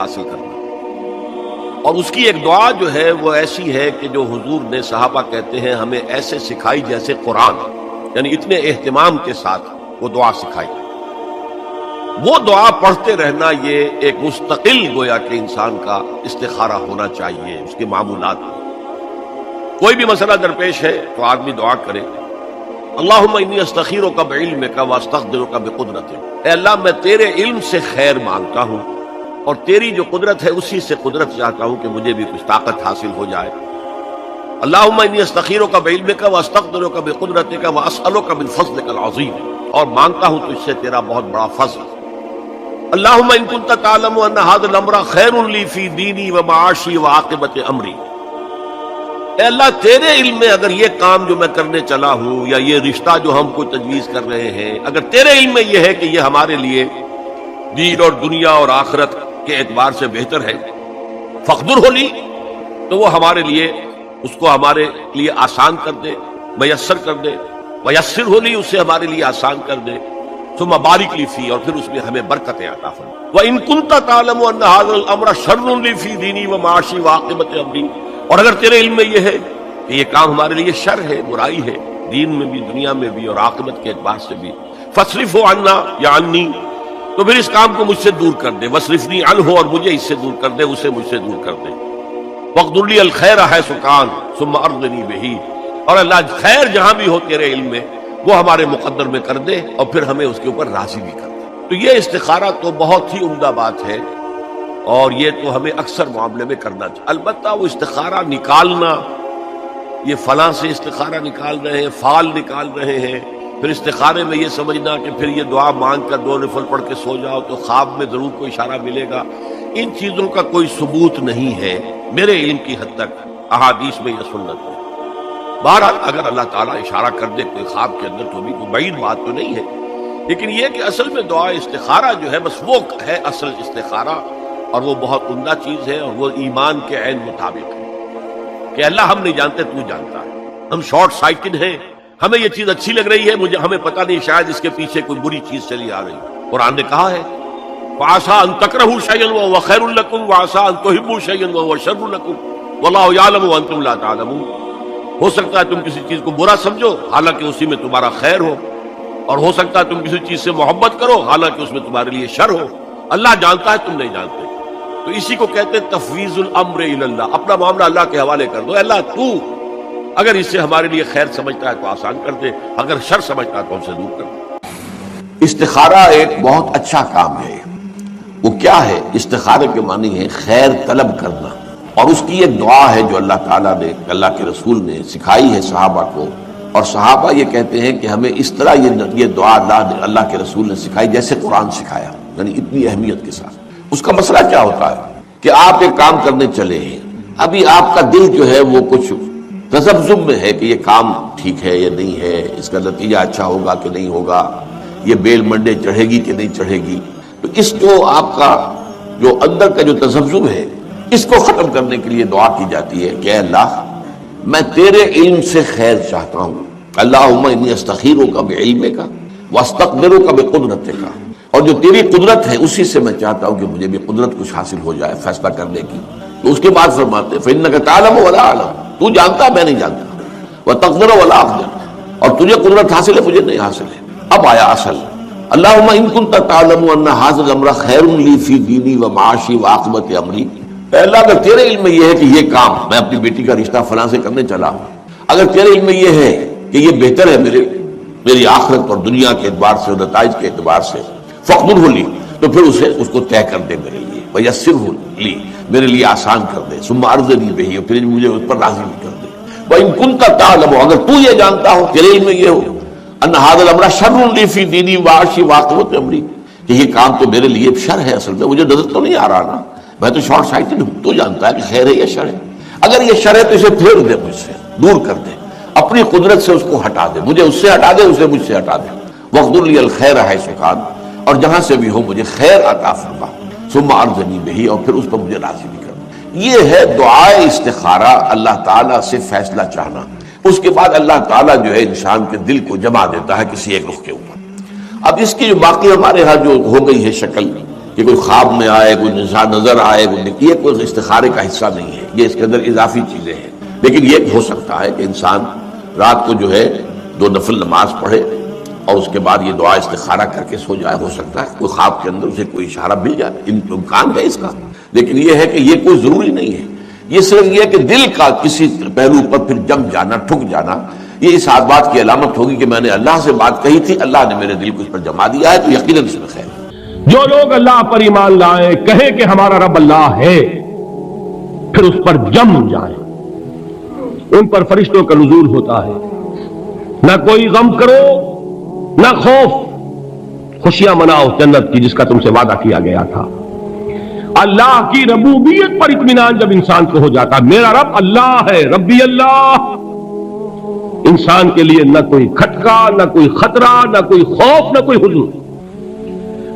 حاصل کرنا، اور اس کی ایک دعا جو ہے وہ ایسی ہے کہ جو حضور نے صحابہ کہتے ہیں ہمیں ایسے سکھائی جیسے قرآن، یعنی اتنے اہتمام کے ساتھ وہ دعا سکھائی۔ وہ دعا پڑھتے رہنا یہ ایک مستقل گویا کہ انسان کا استخارہ ہونا چاہیے اس کے معمولات میں۔ کوئی بھی مسئلہ درپیش ہے تو آدمی دعا کرے، اللہم انی استخیرک بعلمک واستقدرک بقدرتک، اے اللہ میں تیرے علم سے خیر مانگتا ہوں اور تیری جو قدرت ہے اسی سے قدرت چاہتا ہوں کہ مجھے بھی کچھ طاقت حاصل ہو جائے۔ اللہم انی استخیرک بعلمک واستقدرک بقدرتک واسألک من فضلک العظیم، اور مانگتا ہوں تجھ سے تیرا بہت بڑا فضل۔ اللہم ان کنت تعلم ان ھذا الامر خیر لی فی دینی ومعاشی وعاقبۃ امری، اے اللہ تیرے علم میں اگر یہ کام جو میں کرنے چلا ہوں یا یہ رشتہ جو ہم کو تجویز کر رہے ہیں، اگر تیرے علم میں یہ ہے کہ یہ ہمارے لیے دین اور دنیا اور آخرت کے اعتبار سے بہتر ہے، فقدر ہو لی، تو وہ ہمارے لیے اس کو ہمارے لیے آسان کر دے، میسر کر دے، میسر ہو لی اسے ہمارے لیے آسان کر دے، ثم بارک لی فی، اور پھر اس میں ہمیں برکتیں عطا فرما۔ وَإِن كُنتَ تَعْلَمُ أَنَّ هَذَا الْأَمْرَ شَرٌّ لِّي فِي دِينِي وَمَعَاشِي وَعَاقِبَةِ أَمْرِي، اور اگر تیرے علم میں یہ ہے کہ یہ کام ہمارے لیے شر ہے، برائی ہے، دین میں بھی دنیا میں بھی اور عاقبت کے اعتبار سے بھی، فَاصْرِفْهُ عَنَّا یا عَنِّي، تو پھر اس کام کو مجھ سے دور کر دے، وَاصْرِفْنِي عَنْهُ، اور مجھے اس سے دور کر دے، اسے مجھ سے دور کر دے، وَاقْدُرْ لِي الْخَيْرَ حَيْثُ كَانَ ثُمَّ أَرْضِنِي بِهِ، اور اللہ خیر جہاں بھی ہو تیرے علم میں وہ ہمارے مقدر میں کر دے اور پھر ہمیں اس کے اوپر راضی بھی کر دے۔ تو یہ استخارہ تو بہت ہی عمدہ بات ہے، اور یہ تو ہمیں اکثر معاملے میں کرنا چاہیے۔ البتہ وہ استخارہ نکالنا، یہ فلاں سے استخارہ نکال رہے ہیں، فال نکال رہے ہیں، پھر استخارے میں یہ سمجھنا کہ پھر یہ دعا مانگ کر 2 نفل پڑھ کے سو جاؤ تو خواب میں ضرور کوئی اشارہ ملے گا، ان چیزوں کا کوئی ثبوت نہیں ہے میرے علم کی حد تک احادیث میں یا سنت میں۔ بہرحال اگر اللہ تعالیٰ اشارہ کر دے کوئی خواب کے اندر تو بھی کوئی بعید بات تو نہیں ہے، لیکن یہ کہ اصل میں دعا استخارہ جو ہے بس وہ ہے اصل استخارہ، اور وہ بہت عمدہ چیز ہے، اور وہ ایمان کے عین مطابق ہے کہ اللہ ہم نہیں جانتے تو جانتا ہے، ہم شارٹ سائٹڈ ہیں، ہمیں یہ چیز اچھی لگ رہی ہے، ہمیں پتہ نہیں شاید اس کے پیچھے کوئی بری چیز چلی آ رہی ہے۔ قرآن نے کہا ہے وَعَسَىٰ أَن تَكْرَهُوا شَيْئًا وَهُوَ خَيْرٌ لَكُمْ وَعَسَىٰ أَن تُحِبُّوا شَيْئًا وَهُوَ شَرٌّ لَكُمْ وَاللَّهُ يَعْلَمُ وَأَنتُمْ لَا تَعْلَمُونَ، ہو سکتا ہے تم کسی چیز کو برا سمجھو حالانکہ اسی میں تمہارا خیر ہو، اور ہو سکتا ہے تم کسی چیز سے محبت کرو حالانکہ اس میں تمہارے لیے شر ہو، اللہ جانتا ہے تم نہیں جانتے۔ تو اسی کو کہتے ہیں تفویض الامر الی اللہ، اپنا معاملہ اللہ کے حوالے کر دو، اللہ تو اگر اس سے ہمارے لیے خیر سمجھتا ہے تو آسان کر دے، اگر شر سمجھتا ہے تو ہم سے دور کر دے۔ استخارہ ایک بہت اچھا کام ہے، وہ کیا ہے؟ استخارے کے معنی ہے خیر طلب کرنا، اور اس کی ایک دعا ہے جو اللہ تعالیٰ نے، اللہ کے رسول نے سکھائی ہے صحابہ کو، اور صحابہ یہ کہتے ہیں کہ ہمیں اس طرح یہ دعا اللہ کے رسول نے سکھائی جیسے قرآن سکھایا، یعنی اتنی اہمیت کے ساتھ۔ اس کا مسئلہ کیا ہوتا ہے کہ آپ ایک کام کرنے چلے ہیں، ابھی آپ کا دل جو ہے وہ کچھ تذبذب میں ہے کہ یہ کام ٹھیک ہے یا نہیں ہے، اس کا نتیجہ اچھا ہوگا کہ نہیں ہوگا، یہ بیل منڈے چڑھے گی کہ نہیں چڑھے گی۔ تو اس جو آپ کا جو اندر کا جو تذبذب ہے اس کو ختم کرنے کے لیے دعا کی جاتی ہے کہ اے اللہ میں تیرے علم سے خیر چاہتا ہوں، اللہم انی استخیرک بعلمک واستقدرک بقدرتک، اور جو تیری قدرت ہے اسی سے میں چاہتا ہوں کہ مجھے بھی قدرت کچھ حاصل ہو جائے فیصلہ کرنے کی۔ تو اس کے بعد فرماتے ہیں فإنک تعلم ولا اعلم، تو جانتا میں نہیں جانتا، وتقدر ولا اقدر، اور تجھے قدرت حاصل ہے مجھے نہیں حاصل ہے۔ اب آیا اصل، اللہم ان کنت تعلم ان ھذا الامر خیر لی فی دینی ومعاشی وعاقبۃ امری، اے اللہ اگر تیرے علم میں یہ ہے کہ یہ کام میں اپنی بیٹی کا رشتہ فلاں سے کرنے چلا ہوں، اگر تیرے علم میں یہ ہے کہ یہ بہتر ہے میری آخرت اور دنیا کے اعتبار سے اور نتائج کے اعتبار سے، فقدرہ لی، تو پھر اس کو طے کر دے میرے لیے، ویسرہ لی، میرے لیے آسان کر دے، ثم ارضنی بہ، اور پھر مجھے اس پر راضی بھی کر دے۔ وَإِن كُنتَ تَعْلَمُ، اگر تو یہ جانتا ہو، تیرے علم میں یہ ہو، ان ھذا الامر شر لی فی دینی ومعاشی وعاقبۃ امری، کہ یہ کام تو میرے لیے شر ہے، اصل میں مجھے نظر تو نہیں آ رہا نا، میں تو شارٹ سائٹڈ ہوں، تو جانتا ہے کہ خیر ہے یا شر ہے، اگر یہ شر ہے تو اسے پھیر دے، مجھ سے دور کر دے، اپنی قدرت سے اس کو ہٹا دے، مجھے اس سے ہٹا دے، اسے مجھ سے ہٹا دے، وَاقْدُرْ لِي الْخَيْرَ حَيْثُ كَانَ، اور جہاں سے بھی ہو مجھے خیر عطا فرما، ثم ارضنی بہ، اور پھر اس پر مجھے راضی بھی کر۔ یہ ہے دعائے استخارہ، اللہ تعالیٰ سے فیصلہ چاہنا۔ اس کے بعد اللہ تعالیٰ جو ہے انسان کے دل کو جما دیتا ہے کسی ایک رخ کے اوپر۔ اب اس کی جو باقی ہمارے ہاں جو ہو گئی ہے شکل کہ کوئی خواب میں آئے، کوئی نظر آئے، یہ کوئی استخارے کا حصہ نہیں ہے، یہ اس کے اندر اضافی چیزیں ہیں۔ لیکن یہ ہو سکتا ہے کہ انسان رات کو جو ہے 2 نفل نماز پڑھے اور اس کے بعد یہ دعا استخارہ کر کے سو جائے۔ ہو سکتا ہے کوئی خواب کے اندر اسے کوئی اشارہ مل جائے، امکان ہے اس کا، لیکن یہ ہے کہ یہ کوئی ضروری نہیں ہے۔ یہ صرف یہ کہ دل کا کسی پہلو پر پھر جم جانا، ٹھک جانا، یہ اس بات کی علامت ہوگی کہ میں نے اللہ سے بات کہی تھی، اللہ نے میرے دل کو اس پر جما دیا ہے، تو یقیناً اس میں خیر ہے۔ جو لوگ اللہ پر ایمان لائیں، کہیں کہ ہمارا رب اللہ ہے، پھر اس پر جم جائیں، ان پر فرشتوں کا نزول ہوتا ہے۔ نہ کوئی غم کرو نہ خوف، خوشیاں مناؤ جنت کی جس کا تم سے وعدہ کیا گیا تھا۔ اللہ کی ربوبیت پر اطمینان جب انسان کو ہو جاتا، میرا رب اللہ ہے، ربی اللہ، انسان کے لیے نہ کوئی کھٹکا، نہ کوئی خطرہ، نہ کوئی خوف، نہ کوئی حزن۔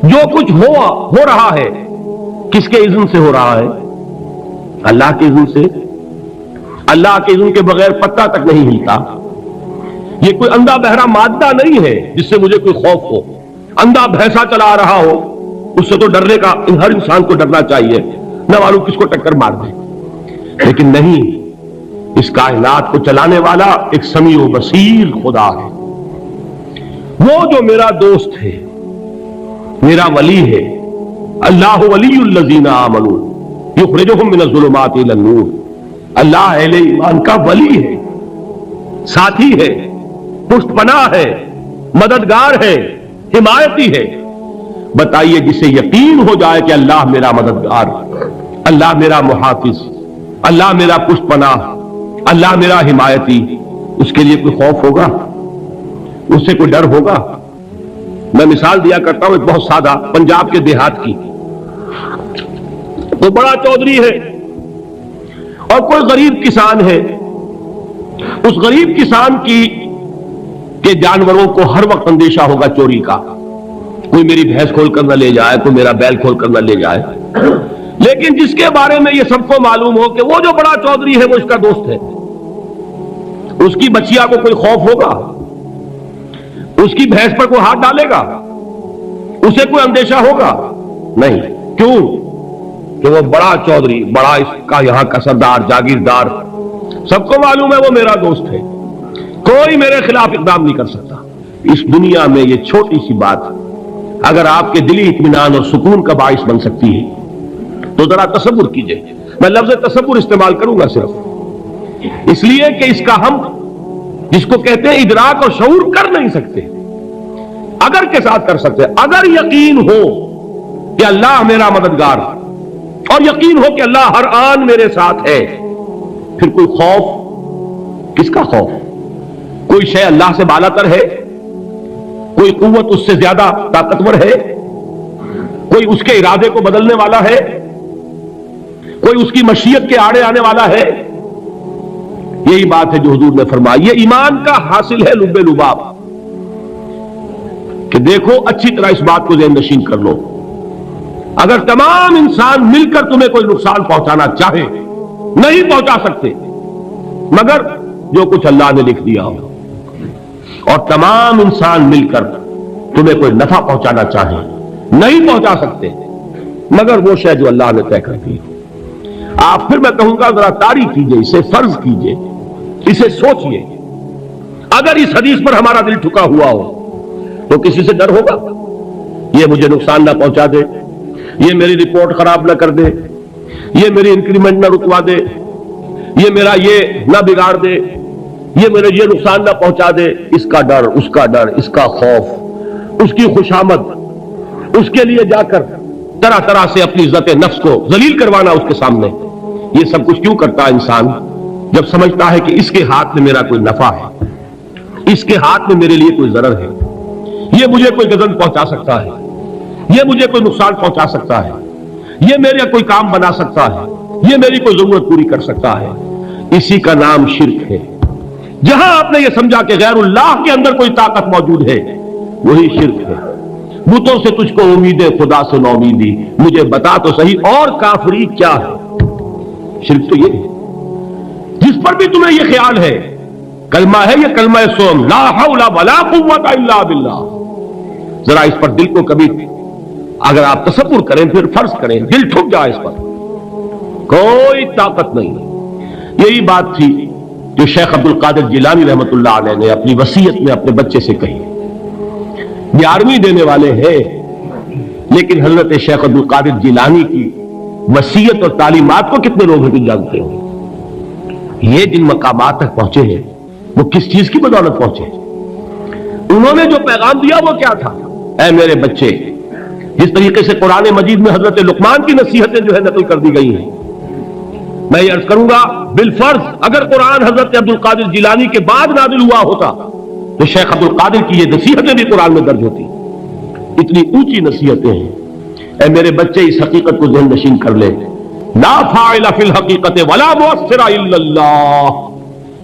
جو کچھ ہو رہا ہے کس کے اذن سے ہو رہا ہے؟ اللہ کے اذن سے۔ اللہ کے اذن کے بغیر پتہ تک نہیں ہلتا۔ یہ کوئی اندھا بہرا مادہ نہیں ہے جس سے مجھے کوئی خوف ہو۔ اندھا بھینسا چلا رہا ہو اس سے تو ڈرنے کا ہر انسان کو ڈرنا چاہیے، نہ معلوم کس کو ٹکر مار دے، لیکن نہیں، اس کائنات کو چلانے والا ایک سمیع و بصیر خدا ہے۔ وہ جو میرا دوست ہے، میرا ولی ہے، اللہ ولی الذین آمنوا یخرجہم من الظلمات الی النور، اللہ اہل ایمان کا ولی ہے، ساتھی ہے، پشت پناہ ہے، مددگار ہے، حمایتی ہے۔ بتائیے جسے یقین ہو جائے کہ اللہ میرا مددگار، اللہ میرا محافظ، اللہ میرا پشت پناہ، اللہ میرا حمایتی، اس کے لیے کوئی خوف ہوگا؟ اس سے کوئی ڈر ہوگا؟ میں مثال دیا کرتا ہوں ایک بہت سادہ پنجاب کے دیہات کی۔ وہ بڑا چودھری ہے اور کوئی غریب کسان ہے۔ اس غریب کسان کے جانوروں کو ہر وقت اندیشہ ہوگا چوری کا، کوئی میری بھینس کھول کر نہ لے جائے، کوئی میرا بیل کھول کر نہ لے جائے۔ لیکن جس کے بارے میں یہ سب کو معلوم ہو کہ وہ جو بڑا چودھری ہے وہ اس کا دوست ہے، اس کی بچیا کو کوئی خوف ہوگا؟ اس کی بھینس پر کوئی ہاتھ ڈالے گا؟ اسے کوئی اندیشہ ہوگا؟ نہیں۔ کیوں؟ کہ وہ بڑا چودھری، بڑا اس کا یہاں کا سردار، جاگیردار، سب کو معلوم ہے وہ میرا دوست ہے، کوئی میرے خلاف اقدام نہیں کر سکتا۔ اس دنیا میں یہ چھوٹی سی بات اگر آپ کے دلی اطمینان اور سکون کا باعث بن سکتی ہے تو ذرا تصور کیجئے۔ میں لفظ تصور استعمال کروں گا صرف اس لیے کہ اس کا ہم جس کو کہتے ہیں ادراک اور شعور کر نہیں سکتے، اگر کے ساتھ کر سکتے۔ اگر یقین ہو کہ اللہ میرا مددگار اور یقین ہو کہ اللہ ہر آن میرے ساتھ ہے، پھر کوئی خوف؟ کس کا خوف؟ کوئی شے اللہ سے بالاتر ہے؟ کوئی قوت اس سے زیادہ طاقتور ہے؟ کوئی اس کے ارادے کو بدلنے والا ہے؟ کوئی اس کی مشیت کے آڑے آنے والا ہے؟ یہی بات ہے جو حضور نے فرمائی، یہ ایمان کا حاصل ہے لب لباب، کہ دیکھو اچھی طرح اس بات کو ذہن نشین کر لو، اگر تمام انسان مل کر تمہیں کوئی نقصان پہنچانا چاہے نہیں پہنچا سکتے مگر جو کچھ اللہ نے لکھ دیا ہو، اور تمام انسان مل کر تمہیں کوئی نفع پہنچانا چاہے نہیں پہنچا سکتے مگر وہ شے جو اللہ نے طے کر دی۔ آپ پھر میں کہوں گا ذرا طاری کیجئے، اسے فرض کیجئے، اسے سوچئے، اگر اس حدیث پر ہمارا دل ٹھکا ہوا ہو تو کسی سے ڈر ہوگا؟ یہ مجھے نقصان نہ پہنچا دے، یہ میری رپورٹ خراب نہ کر دے، یہ میری انکریمنٹ نہ رکوا دے، یہ میرا یہ نہ بگاڑ دے، یہ میرے یہ نقصان نہ پہنچا دے۔ اس کا ڈر، اس کا ڈر، اس کا خوف، اس کی خوشامد، اس کے لیے جا کر طرح طرح سے اپنی عزت نفس کو ذلیل کروانا اس کے سامنے، یہ سب کچھ کیوں کرتا ہے انسان؟ جب سمجھتا ہے کہ اس کے ہاتھ میں میرا کوئی نفع ہے، اس کے ہاتھ میں میرے لیے کوئی ضرر ہے، یہ مجھے کوئی غضب پہنچا سکتا ہے، یہ مجھے کوئی نقصان پہنچا سکتا ہے، یہ میرے کوئی کام بنا سکتا ہے، یہ میری کوئی ضرورت پوری کر سکتا ہے، اسی کا نام شرک ہے۔ جہاں آپ نے یہ سمجھا کہ غیر اللہ کے اندر کوئی طاقت موجود ہے وہی شرک ہے۔ بتوں سے تجھ کو امید ہے، خدا سے نو امیدی، مجھے بتا تو صحیح اور کافری کیا ہے؟ شرک تو یہ ہے جس پر بھی تمہیں یہ خیال ہے کلمہ ہے، یہ کلمہ سوم لا حول ولا قوت الا باللہ، ذرا اس پر دل کو کبھی اگر آپ تصور کریں پھر فرض کریں دل ٹھک جائے اس پر، کوئی طاقت نہیں. یہی بات تھی جو شیخ عبد القادر جیلانی رحمۃ اللہ علیہ نے اپنی وصیت میں اپنے بچے سے کہی. 11ویں دینے والے ہیں لیکن حضرت شیخ عبد القادر جیلانی کی وصیت اور تعلیمات کو کتنے لوگ ہیں جانتے ہوں. یہ جن مقامات تک پہنچے ہیں وہ کس چیز کی بدولت پہنچے؟ انہوں نے جو پیغام دیا وہ کیا تھا؟ اے میرے بچے، جس طریقے سے قرآن مجید میں حضرت لقمان کی نصیحتیں جو ہے نقل کر دی گئی ہیں، میں یہ عرض کروں گا بالفرض اگر قرآن حضرت عبد القادر جیلانی کے بعد نازل ہوا ہوتا تو شیخ عبد القادر کی یہ نصیحتیں بھی قرآن میں درج ہوتی. اتنی اونچی نصیحتیں ہیں. اے میرے بچے اس حقیقت کو ذہن نشین کر لے، لا فاعل فی الحقیقت ولا مؤثر الا اللہ.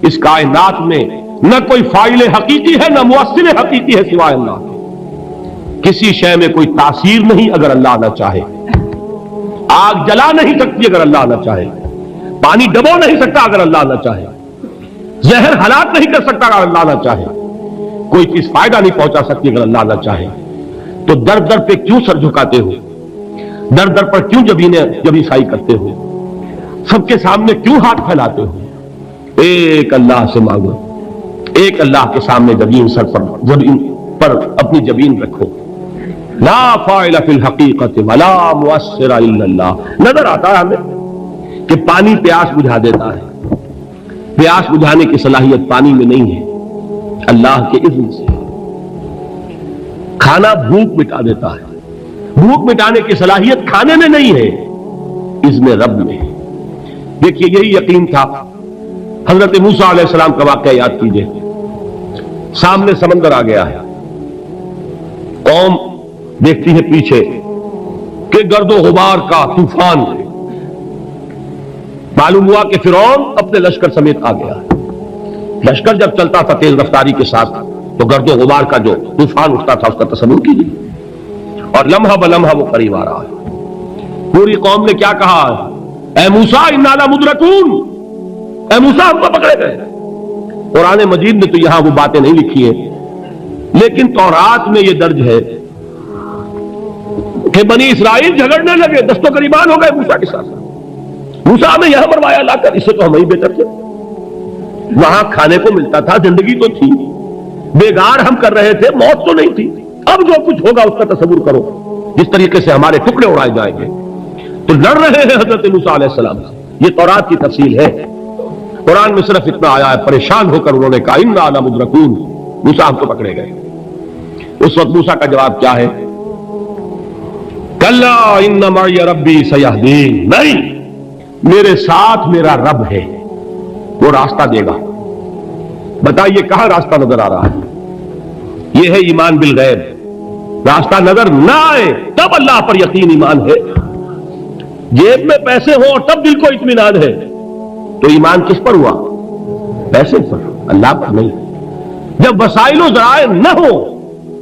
اس کائنات میں نہ کوئی فاعل حقیقی ہے نہ مؤثر حقیقی ہے سوائے اللہ کے. کسی شے میں کوئی تاثیر نہیں اگر اللہ نہ چاہے. آگ جلا نہیں سکتی اگر اللہ نہ چاہے. پانی ڈبو نہیں سکتا اگر اللہ نہ چاہے. زہر ہلاک نہیں کر سکتا اگر اللہ نہ چاہے. کوئی چیز فائدہ نہیں پہنچا سکتی اگر اللہ نہ چاہے. تو در در پہ کیوں سر جھکاتے ہو؟ در در پر کیوں جبیں سائی کرتے ہو؟ سب کے سامنے کیوں ہاتھ پھیلاتے ہو؟ ایک اللہ سے مانگو، ایک اللہ کے سامنے جبین پر اپنی جبین رکھو. لا فاعل فی الحقیقت ولا مؤثر الا اللہ. نظر آتا ہے ہمیں کہ پانی پیاس بجھا دیتا ہے. پیاس بجھانے کی صلاحیت پانی میں نہیں ہے، اللہ کے اذن سے. کھانا بھوک مٹا دیتا ہے، بھوک مٹانے کی صلاحیت کھانے میں نہیں ہے، اذن رب میں. دیکھیے یہی یقین تھا. حضرت موسیٰ علیہ السلام کا واقعہ یاد کیجئے. سامنے سمندر آ گیا ہے، قوم دیکھتی ہے پیچھے کہ گرد و غبار کا طوفان ہے. معلوم ہوا کہ فرعون اپنے لشکر سمیت آ گیا. لشکر جب چلتا تھا تیز رفتاری کے ساتھ تو گرد و غبار کا جو طوفان اٹھتا تھا اس کا تصور کیجیے. اور لمحہ بلمحہ وہ قریب آ رہا ہے. پوری قوم نے کیا کہا؟ اے موسیٰ انا لمدرکون، اے موسیٰ ہم کو پکڑے گئے. قرآن مجید نے تو یہاں وہ باتیں نہیں لکھی ہیں لیکن تورات میں یہ درج ہے کہ بنی اسرائیل جھگڑنے لگے، دست و گریبان ہو گئے موسیٰ کے ساتھ. موسیٰ نے یہاں مروایا لا کر، اسے تو ہم ہی بہتر تھے. وہاں کھانے کو ملتا تھا، زندگی تو تھی، بیگار ہم کر رہے تھے، موت تو نہیں تھی. اب جو کچھ ہوگا اس کا تصور کرو، جس طریقے سے ہمارے ٹکڑے اڑائے جائیں گے. تو لڑ رہے ہیں حضرت موسیٰ علیہ السلام. یہ تورات کی تفصیل ہے. قرآن میں صرف اتنا آیا ہے، پریشان ہو کر انہوں نے کہا انا لمدرکون، موسیٰ ہم کو پکڑے گئے. اس وقت موسیٰ کا جواب کیا ہے؟ کلا ان معی ربی سیہدین. نہیں، میرے ساتھ میرا رب ہے، وہ راستہ دے گا. بتائیے کہاں راستہ نظر آ رہا ہے؟ یہ ہے ایمان بالغیب. راستہ نظر نہ آئے تب اللہ پر یقین ایمان ہے. جیب میں پیسے ہوں اور تب دل کو اطمینان ہے تو ایمان کس پر ہوا؟ پیسے پر، اللہ پر نہیں. جب وسائل و ذرائع نہ ہو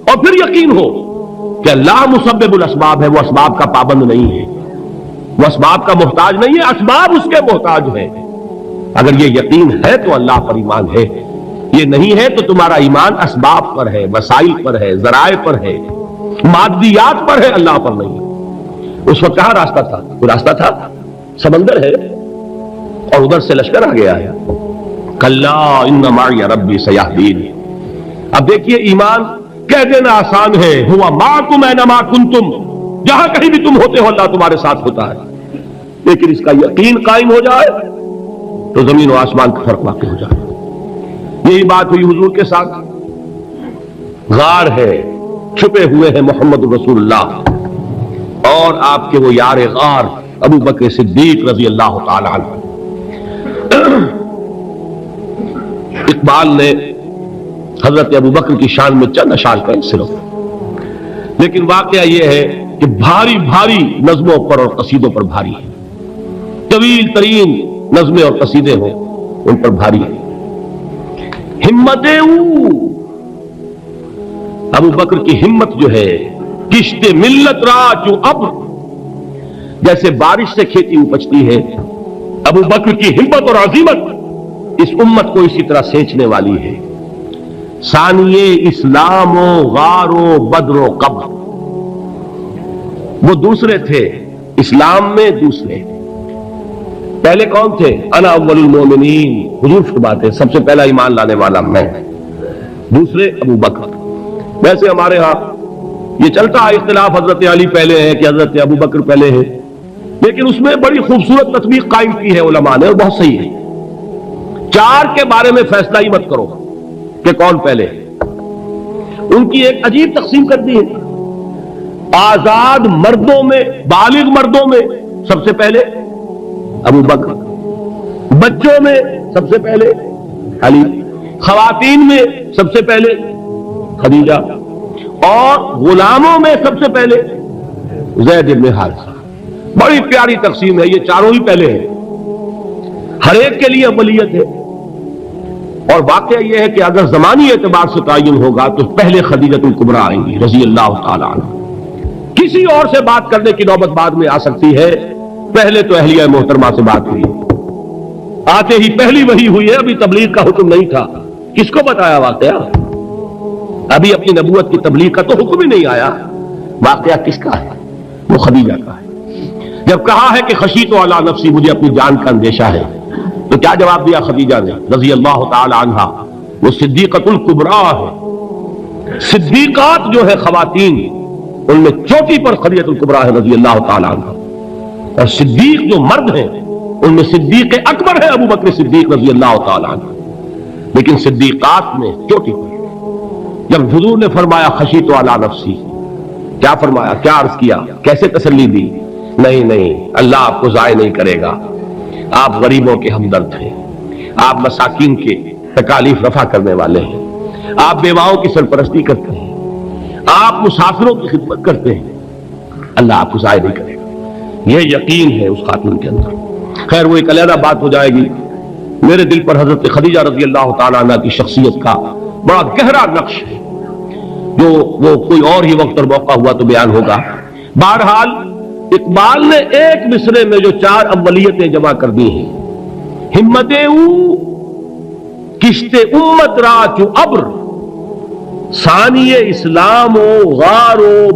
اور پھر یقین ہو کہ اللہ مسبب الاسباب ہے، وہ اسباب کا پابند نہیں ہے، وہ اسباب کا محتاج نہیں ہے، اسباب اس کے محتاج ہے. اگر یہ یقین ہے تو اللہ پر ایمان ہے. یہ نہیں ہے تو تمہارا ایمان اسباب پر ہے، وسائل پر ہے، ذرائع پر ہے، مادیات پر ہے، اللہ پر نہیں. اس وقت کہاں راستہ تھا؟ وہ راستہ تھا سمندر ہے اور ادھر سے لشکر آ گیا ہے. کلا ان معی ربی سیہدین. اب دیکھیے ایمان کہہ دینا آسان ہے، ہوا معکم اینما کنتم، جہاں کہیں بھی تم ہوتے ہو اللہ تمہارے ساتھ ہوتا ہے. لیکن اس کا یقین قائم ہو جائے تو زمین و آسمان کا فرق واقع ہو جائے. یہی بات ہوئی حضور کے ساتھ. غار ہے، چھپے ہوئے ہیں محمد رسول اللہ اور آپ کے وہ یار غار ابو بکر صدیق رضی اللہ تعالی عنہ. اقبال نے حضرت ابو بکر کی شان میں چند اشعار کہے صرف، لیکن واقعہ یہ ہے کہ بھاری بھاری نظموں پر اور قصیدوں پر بھاری ہے. طویل ترین نظمیں اور قصیدے ہوں ان پر بھاری ہے. ہمتیں ابو بکر کی ہمت جو ہے، کشت ملت را جو اب جیسے بارش سے کھیتی اپجتی ہے، ابو بکر کی ہمت اور عزیمت اس امت کو اسی طرح سینچنے والی ہے. ثانیے اسلام و غار و بدر و قبر. وہ دوسرے تھے اسلام میں، دوسرے پہلے کون تھے؟ انا اول المومنین، حضور فرماتے ہیں سب سے پہلا ایمان لانے والا میں، دوسرے ابو بکر۔ ویسے ہمارے ہاں یہ چلتا ہے اختلاف، حضرت علی پہلے ہیں کہ حضرت ابو بکر پہلے ہیں، لیکن اس میں بڑی خوبصورت تطبیق قائم کی ہے علماء نے، اور بہت صحیح ہے۔ چار کے بارے میں فیصلہ ہی مت کرو کہ کون پہلے ہے، ان کی ایک عجیب تقسیم کر دی ہے۔ آزاد مردوں میں، بالغ مردوں میں سب سے پہلے ابو بکر، بچوں میں سب سے پہلے علی، خواتین میں سب سے پہلے خدیجہ، اور غلاموں میں سب سے پہلے زید بن حارثہ۔ بڑی پیاری تقسیم ہے، یہ چاروں ہی پہلے ہیں، ہر ایک کے لیے اولیت ہے۔ اور واقعہ یہ ہے کہ اگر زمانی اعتبار سے تعین ہوگا تو پہلے خدیجہ الکبریٰ آئیں گی رضی اللہ تعالی عنہ، کسی اور سے بات کرنے کی نوبت بعد میں آ سکتی ہے، پہلے تو اہلیہ محترمہ سے بات ہوئی، آتے ہی پہلی وحی ہوئی ہے، ابھی تبلیغ کا حکم نہیں تھا۔ کس کو بتایا واقعہ؟ ابھی اپنی نبوت کی تبلیغ کا تو حکم ہی نہیں آیا، واقعہ کس کا ہے؟ وہ خدیجہ کا ہے۔ جب کہا ہے کہ خشیت علی نفسی، مجھے اپنی جان کا اندیشہ ہے، تو کیا جواب دیا خدیجہ نے رضی اللہ تعالی عنہا؟ وہ صدیقۃ الکبریٰ ہے، صدیقات جو ہے خواتین ان میں چوٹی پر خدیجہ الکبریٰ ہے رضی اللہ تعالی عنہا، اور صدیق جو مرد ہیں ان میں صدیق اکبر ہے ابو بکر صدیق رضی اللہ تعالی عنہ، لیکن صدیقات میں چوٹی پر۔ جب حضور نے فرمایا خشیت علی نفسی، کیا فرمایا، کیا عرض کیا، کیسے تسلی دی؟ نہیں نہیں، اللہ آپ کو ضائع نہیں کرے گا، آپ غریبوں کے ہمدرد ہیں، آپ مساکین کے تکالیف رفع کرنے والے ہیں، آپ بیواؤں کی سرپرستی کرتے ہیں، آپ مسافروں کی خدمت کرتے ہیں، اللہ آپ کو ضائع نہیں کرے گا۔ یہ یقین ہے اس خاتون کے اندر۔ خیر وہ ایک علیحدہ بات ہو جائے گی۔ میرے دل پر حضرت خدیجہ رضی اللہ تعالیٰ عنہ کی شخصیت کا بڑا گہرا نقش ہے، جو وہ کوئی اور ہی وقت اور موقع ہوا تو بیان ہوگا۔ بہرحال اقبال نے ایک مصرے میں جو چار اولیتیں جمع کر دی ہیں، ہمت او کشت امت را چو ابر، ثانی اسلام و غار و